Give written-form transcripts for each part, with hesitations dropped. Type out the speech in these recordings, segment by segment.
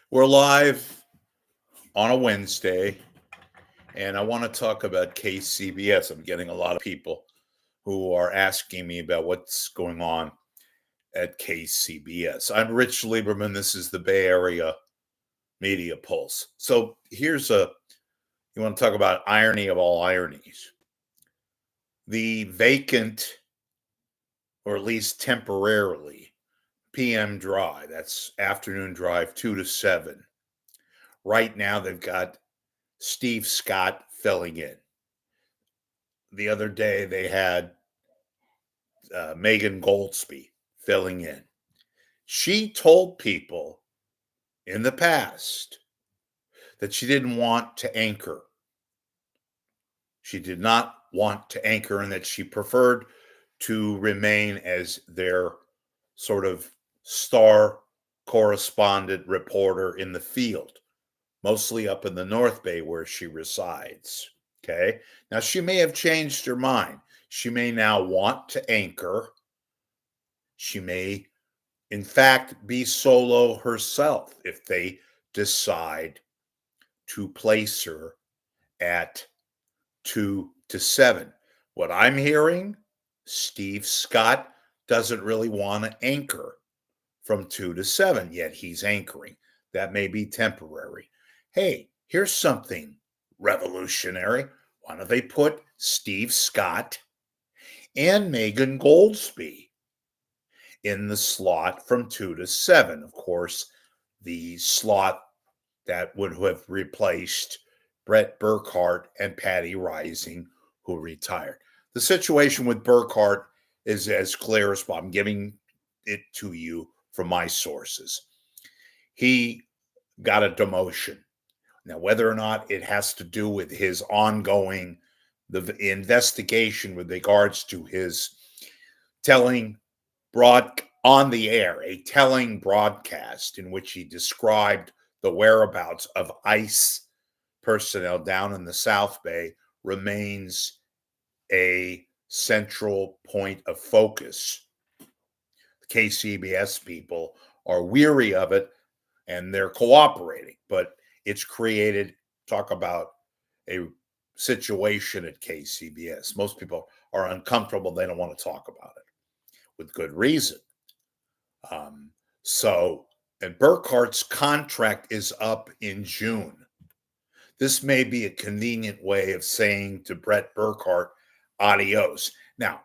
We're live on a Wednesday, and I want to talk about KCBS. I'm getting a lot of people who are asking me about what's going on at KCBS. I'm Rich Lieberman. This is the Bay Area Media Pulse. So you want to talk about irony of all ironies. The vacant, or at least temporarily, PM drive, that's afternoon drive 2 to 7. Right now, they've got Steve Scott filling in. The other day, they had Megan Goldsby filling in. She told people in the past that she didn't want to anchor. She did not want to anchor, and that she preferred to remain as their sort of star correspondent reporter in the field, mostly up in the North Bay where she resides. Okay. Now, she may have changed her mind. She may now want to anchor. She may, in fact, be solo herself if they decide to place her at 2 to 7. What I'm hearing, Steve Scott doesn't really want to anchor from 2 to 7, yet he's anchoring. That may be temporary. Hey, here's something revolutionary. Why don't they put Steve Scott and Megan Goldsby in the slot from 2 to 7? Of course, the slot that would have replaced Brett Burkhart and Patty Rising, who retired. The situation with Burkhart is as clear as I'm giving it to you from my sources. He got a demotion. Now, whether or not it has to do with his ongoing the investigation with regards to his telling on the air, a telling broadcast in which he described the whereabouts of ICE personnel down in the South Bay, remains a central point of focus. The KCBS people are weary of it and they're cooperating, but it's created, talk about a situation at KCBS. Most people are uncomfortable. They don't want to talk about it with good reason. And Burkhart's contract is up in June. This may be a convenient way of saying to Brett Burkhart, adios. Now,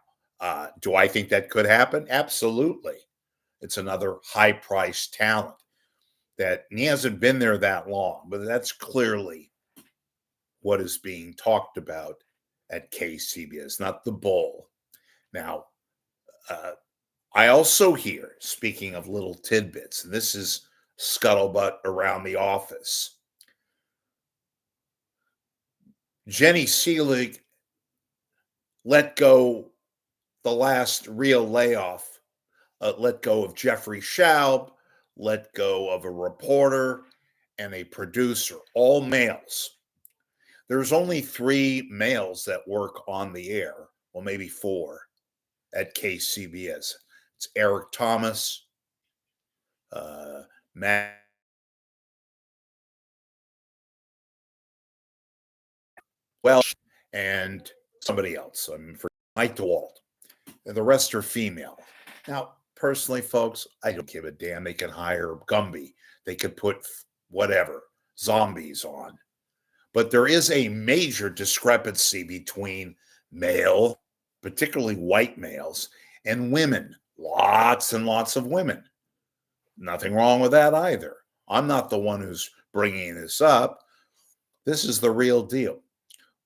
do I think that could happen? Absolutely. It's another high-priced talent that he hasn't been there that long, but that's clearly what is being talked about at KCBS, not the Bull. Now, I also hear, speaking of little tidbits, and this is scuttlebutt around the office, Jenny Seelig let go the last real layoff, let go of Jeffrey Schaub, let go of a reporter and a producer, all males. There's only 3 males that work on the air, well, maybe 4 at KCBS. It's Eric Thomas, Matt Welsh, and somebody else. For Mike DeWalt. And the rest are female. Now, personally, folks, I don't give a damn. They can hire Gumby. They could put whatever, zombies on. But there is a major discrepancy between male, particularly white males, and women. Lots and lots of women. Nothing wrong with that either. I'm not the one who's bringing this up. This is the real deal.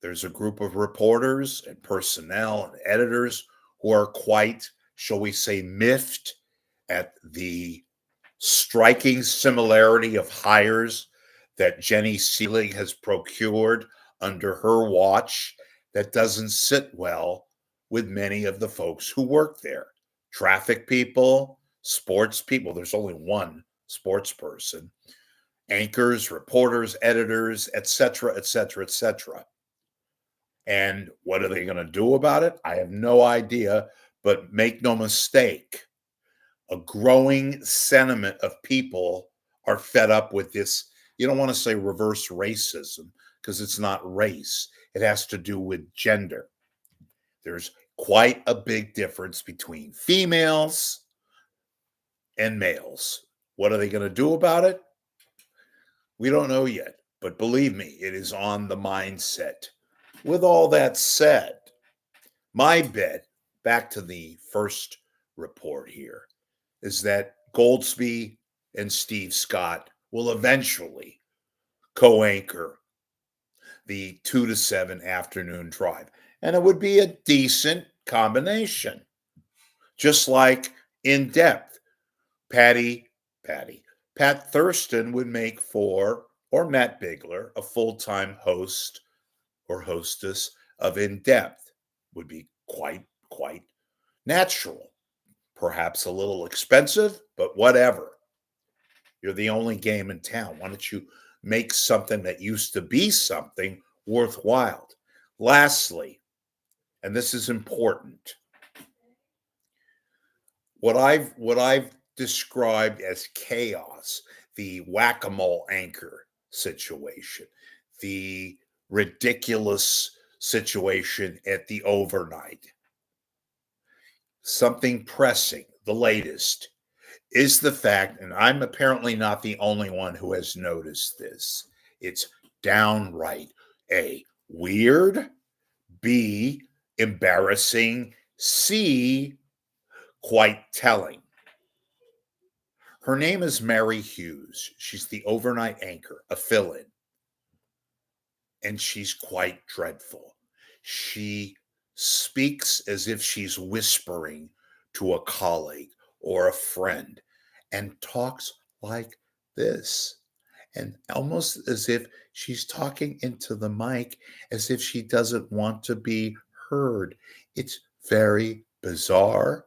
There's a group of reporters and personnel and editors who are quite, shall we say, miffed at the striking similarity of hires that Jenny Seelig has procured under her watch that doesn't sit well with many of the folks who work there. Traffic people, sports people. There's only one sports person. Anchors, reporters, editors, etc., etc., etc. And what are they going to do about it? I have no idea, but make no mistake, a growing sentiment of people are fed up with this. You don't want to say reverse racism because it's not race, it has to do with gender. There's quite a big difference between females and males. What are they going to do about it? We don't know yet, but believe me, it is on the mindset. With all that said, my bet, back to the first report here, is that Goldsby and Steve Scott will eventually co anchor the 2 to 7 afternoon drive. And it would be a decent combination, just like In Depth. Patty, Patty, Pat Thurston would make for, or Matt Bigler, a full time host or hostess of In Depth. Would be quite natural. Perhaps a little expensive, but whatever. You're the only game in town. Why don't you make something that used to be something worthwhile? Lastly, and this is important, what I've described as chaos, the whack-a-mole anchor situation, the ridiculous situation at the overnight, something pressing, the latest, is the fact, and I'm apparently not the only one who has noticed this. It's downright A, weird, B, embarrassing, C, quite telling. Her name is Mary Hughes. She's the overnight anchor, a fill in, and she's quite dreadful. She speaks as if she's whispering to a colleague or a friend and talks like this, and almost as if she's talking into the mic, as if she doesn't want to be heard. It's very bizarre.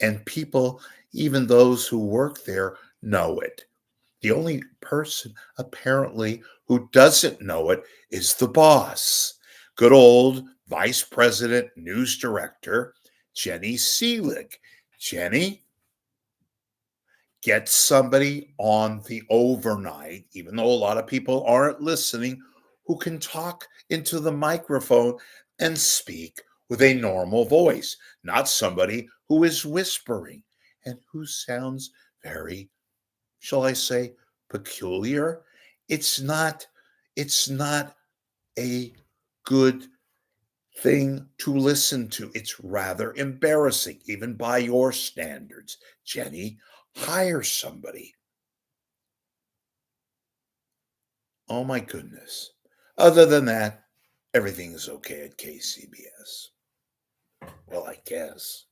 And people, even those who work there, know it. The only person apparently who doesn't know it is the boss. Good old Vice President, News Director, Jenny Seelig. Jenny, get somebody on the overnight, even though a lot of people aren't listening, who can talk into the microphone and speak with a normal voice, not somebody who is whispering and who sounds very, shall I say, peculiar. It's not a good thing to listen to. It's rather embarrassing, even by your standards. Jenny, hire somebody. Oh my goodness. Other than that, everything is okay at KCBS. Well, I guess.